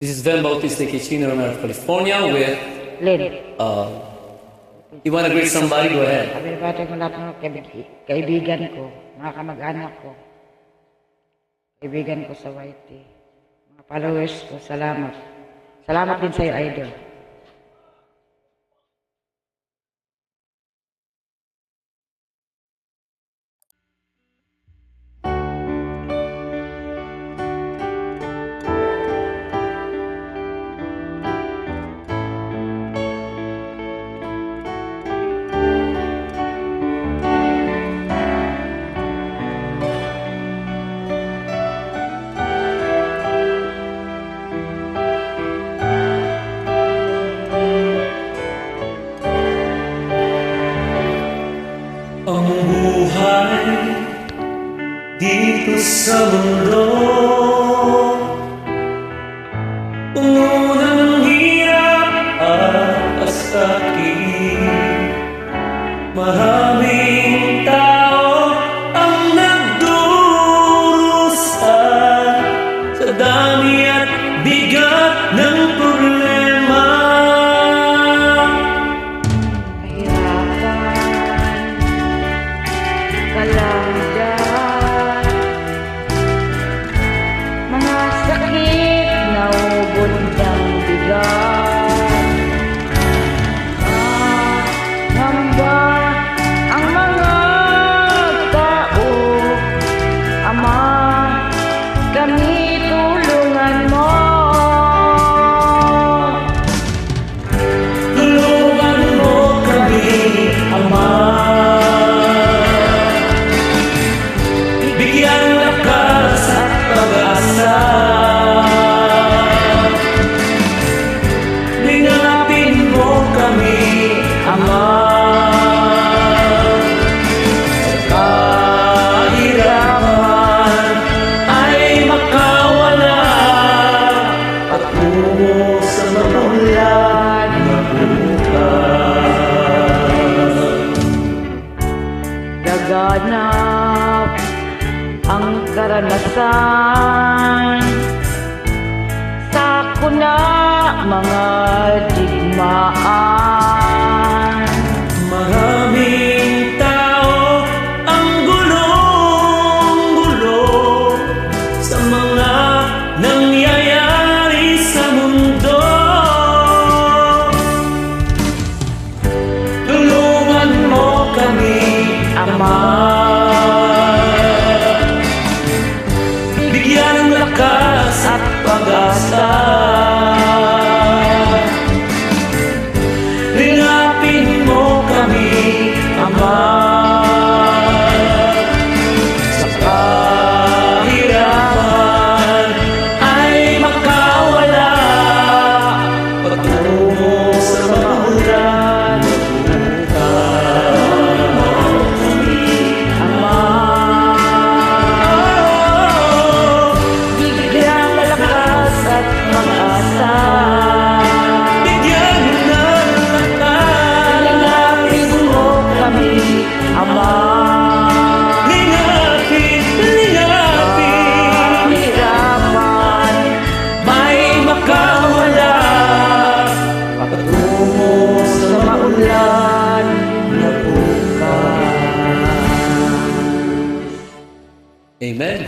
This is Ben Bautista Kitchen, Romero, California with... Lynn. You want to greet somebody? Go ahead. Sabi ko lahat ng kaibigan ko, mga kamag-anak ko, kaibigan ko sa YT, mga followers ko, salamat. Salamat din sa'yo, Idol. Ang buhay dito sa mundo, puno ng hirap at astakit. Maraming tao ang nagdurusa sa dami at bigat ng problema. Kalamdaman, mga sakit na ubod ng bigat. Hamba ang mga tao, Ama, kami tulungan mo. Tulungan mo kami, Ama. Bigyan lakas at pag-asa. Linapin mo kami, Ama. Sa kahirapan ay makawala, patungo sa mamulan na bukas. Gaganap ang karanasan sa kuna mga digmaan. Maraming tao ang gulong-gulo sa mga nangyayari sa mundo. Tulungan mo kami, Ama. Bigyan ng lakas at pag-asa. Linapin mo kami, Ama. Sa kahirapan ay makawala, patungo sa mamulan na bukas. Ama, bigyan ng lakas at pag-asa. Bigyan ng lakas. Linapin mo kami, Ama. Linapin. Kahirapan May makawala, patungo sa sa maulan na bukas. Amen.